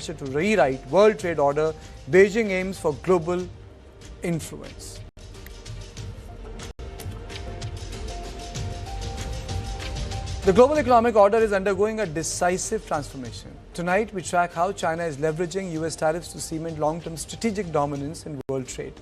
pressure to rewrite world trade order, Beijing aims for global influence. The global economic order is undergoing a decisive transformation. Tonight, we track how China is leveraging U.S. tariffs to cement long-term strategic dominance in world trade.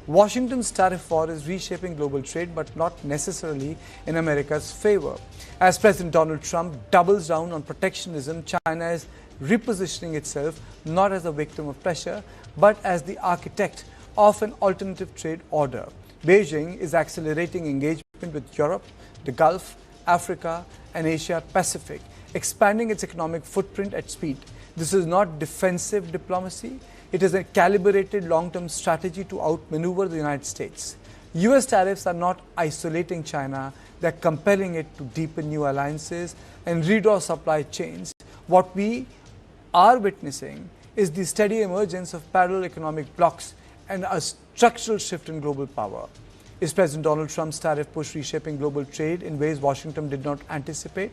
Washington's tariff war is reshaping global trade, but not necessarily in America's favor. As President Donald Trump doubles down on protectionism, China is repositioning itself not as a victim of pressure, but as the architect of an alternative trade order. Beijing is accelerating engagement with Europe, the Gulf, Africa and Asia Pacific, expanding its economic footprint at speed. This is not defensive diplomacy. It is a calibrated long-term strategy to outmaneuver the United States. U.S. tariffs are not isolating China. They're compelling it to deepen new alliances and redraw supply chains. What we are witnessing is the steady emergence of parallel economic blocs and a structural shift in global power. Is President Donald Trump's tariff push reshaping global trade in ways Washington did not anticipate?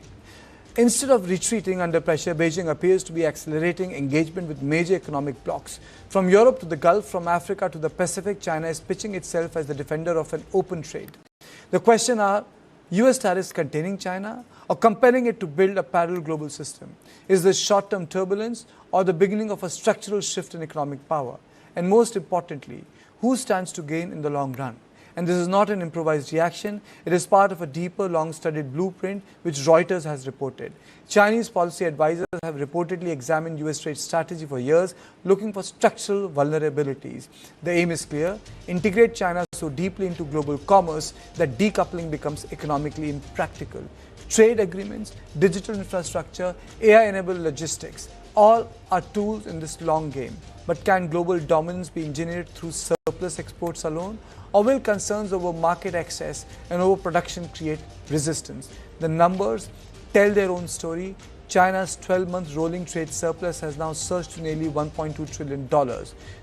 Instead of retreating under pressure, Beijing appears to be accelerating engagement with major economic blocs. From Europe to the Gulf, from Africa to the Pacific, China is pitching itself as the defender of an open trade. The question are, U.S. tariffs containing China or compelling it to build a parallel global system? Is this short-term turbulence or the beginning of a structural shift in economic power? And most importantly, who stands to gain in the long run? And this is not an improvised reaction. It is part of a deeper, long-studied blueprint which Reuters has reported. Chinese policy advisors have reportedly examined U.S. trade strategy for years, looking for structural vulnerabilities. The aim is clear: integrate China so deeply into global commerce that decoupling becomes economically impractical. Trade agreements, digital infrastructure, AI-enabled logistics, all are tools in this long game. But can global dominance be engineered through surplus exports alone? Or will concerns over market access and overproduction create resistance? The numbers tell their own story. China's 12-month rolling trade surplus has now surged to nearly $1.2 trillion,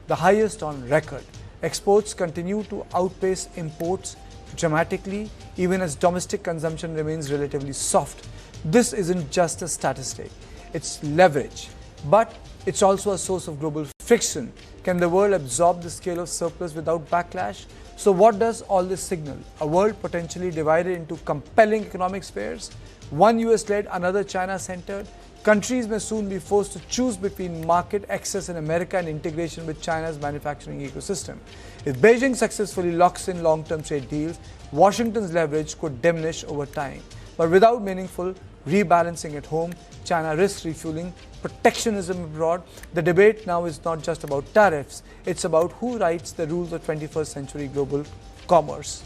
the highest on record. Exports continue to outpace imports dramatically, even as domestic consumption remains relatively soft. This isn't just a statistic, it's leverage. But it's also a source of global friction. Can the world absorb the scale of surplus without backlash? So what does all this signal? A world potentially divided into compelling economic spheres, one US-led, another China-centered. Countries may soon be forced to choose between market access in America and integration with China's manufacturing ecosystem. If Beijing successfully locks in long-term trade deals, Washington's leverage could diminish over time. But without meaningful rebalancing at home, China risks refueling protectionism abroad. The debate now is not just about tariffs, it's about who writes the rules of 21st century global commerce.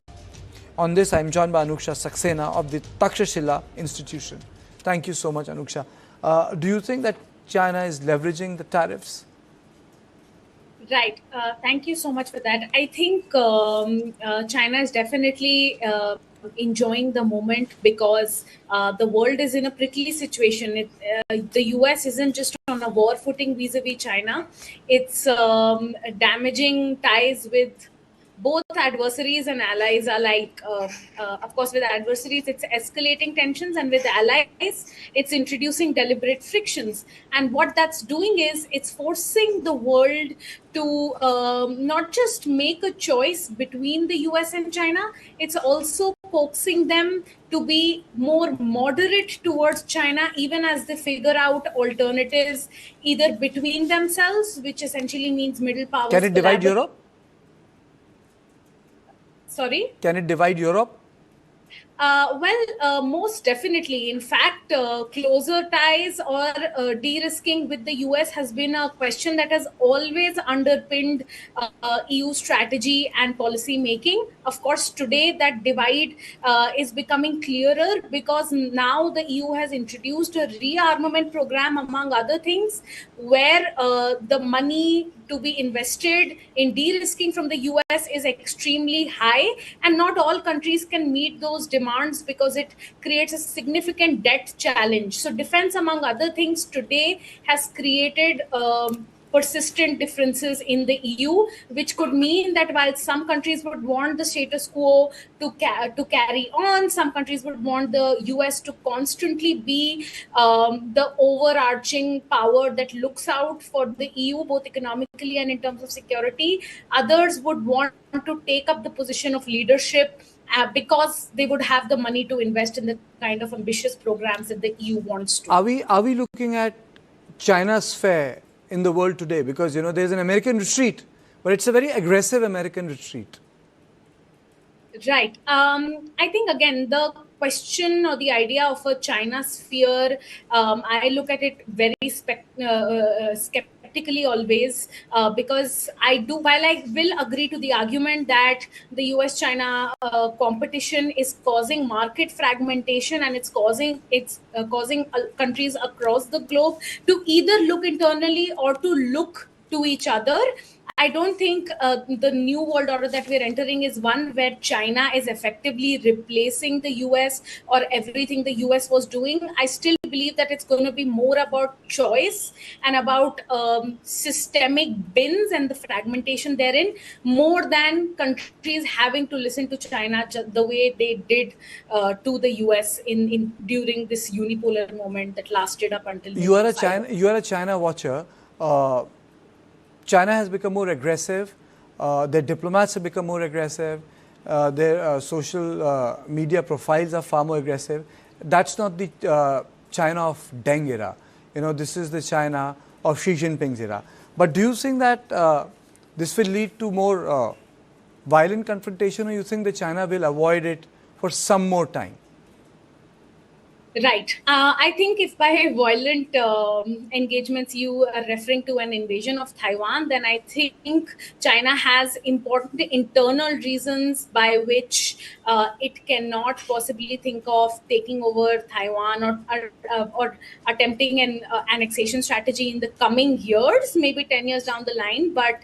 On this, I am joined by Anuksha Saxena of the Takshashila Institution. Thank you so much, Anuksha. Do you think that China is leveraging the tariffs? Right. Thank you so much for that. I think China is definitely enjoying the moment because the world is in a prickly situation. The US isn't just on a war footing vis-a-vis China. It's damaging ties with both adversaries and allies alike. Of course, with adversaries, it's escalating tensions, and with allies, it's introducing deliberate frictions. And what that's doing is it's forcing the world to not just make a choice between the US and China, it's also coaxing them to be more moderate towards China, even as they figure out alternatives either between themselves, which essentially means middle powers. Can it divide Europe? Sorry? Can it divide Europe? Most definitely. In fact, closer ties or de-risking with the US has been a question that has always underpinned EU strategy and policy making. Of course, today that divide is becoming clearer because now the EU has introduced a rearmament program, among other things, where the money to be invested in de-risking from the US is extremely high, and not all countries can meet those demands because it creates a significant debt challenge. So defense, among other things, today has created persistent differences in the EU, which could mean that while some countries would want the status quo to carry on, some countries would want the US to constantly be the overarching power that looks out for the EU, both economically and in terms of security. Others would want to take up the position of leadership because they would have the money to invest in the kind of ambitious programs that the EU wants to. Are we looking at China's fare in the world today? Because, there's an American retreat, but it's a very aggressive American retreat. Right. I think, again, the question or the idea of a China sphere, I look at it very skeptically always, because while I will agree to the argument that the US-China competition is causing market fragmentation, and it's causing countries across the globe to either look internally or to look to each other. I don't think the new world order that we're entering is one where China is effectively replacing the US or everything the US was doing. I still believe that it's going to be more about choice and about systemic bins and the fragmentation therein, more than countries having to listen to China the way they did to the US during this unipolar moment that lasted up until. You are a China watcher. China has become more aggressive, their diplomats have become more aggressive, their social media profiles are far more aggressive. That's not the China of Deng era. This is the China of Xi Jinping's era. But do you think that this will lead to more violent confrontation, or you think that China will avoid it for some more time? Right. I think if by violent engagements you are referring to an invasion of Taiwan, then I think China has important internal reasons by which it cannot possibly think of taking over Taiwan or attempting an annexation strategy in the coming years, maybe 10 years down the line, but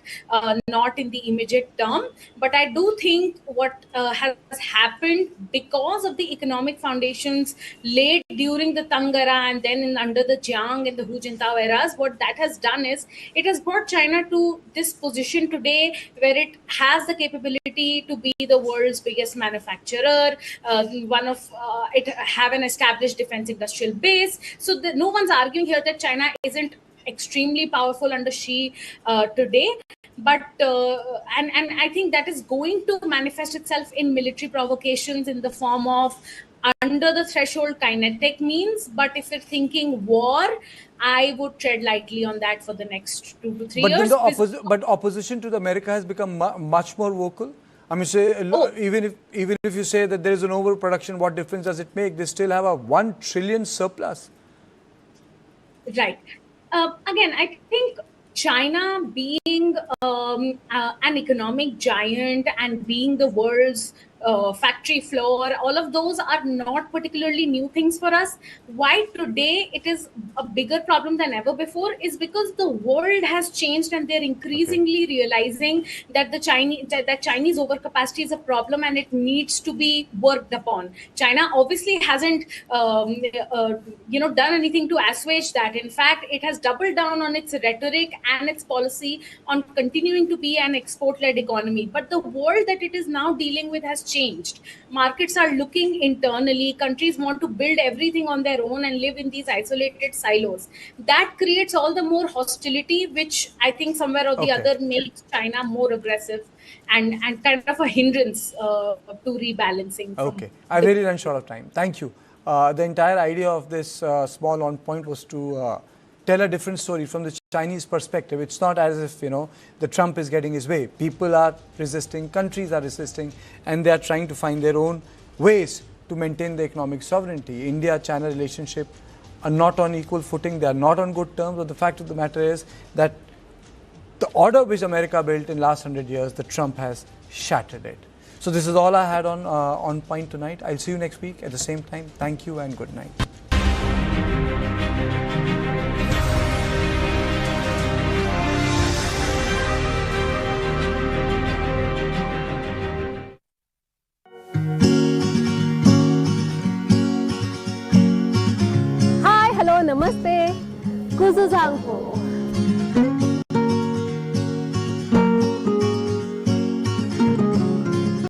not in the immediate term. But I do think what has happened because of the economic foundations laid during the Tang era and then under the Jiang and the Hu Jintao eras, what that has done is it has brought China to this position today where it has the capability to be the world's biggest manufacturer, it have an established defense industrial base. So no one's arguing here that China isn't extremely powerful under Xi today. But and I think that is going to manifest itself in military provocations in the form of under the threshold kinetic means. But if you're thinking war, I would tread lightly on that for the next 2 to 3 years. But opposition to America has become much more vocal. I mean, even if you say that there is an overproduction, what difference does it make? They still have a 1 trillion surplus. Right. Again, I think China being an economic giant and being the world's factory floor, all of those are not particularly new things for us. Why today it is a bigger problem than ever before is because the world has changed and they're increasingly realizing that Chinese overcapacity is a problem and it needs to be worked upon. China obviously hasn't done anything to assuage that. In fact, it has doubled down on its rhetoric and its policy on continuing to be an export-led economy. But the world that it is now dealing with has changed. Markets are looking internally. Countries want to build everything on their own and live in these isolated silos. That creates all the more hostility, which I think somewhere or the other makes China more aggressive and kind of a hindrance to rebalancing. Okay. I've really run short of time. Thank you. The entire idea of this small on point was to tell a different story from the Chinese perspective. It's not as if, the Trump is getting his way. People are resisting, countries are resisting, and they are trying to find their own ways to maintain the economic sovereignty. India-China relationship are not on equal footing. They are not on good terms. But the fact of the matter is that the order which America built in the last 100 years, the Trump has shattered it. So this is all I had on point tonight. I'll see you next week at the same time. Thank you and good night. Hi, hello, namaste. Kuzuzangpo.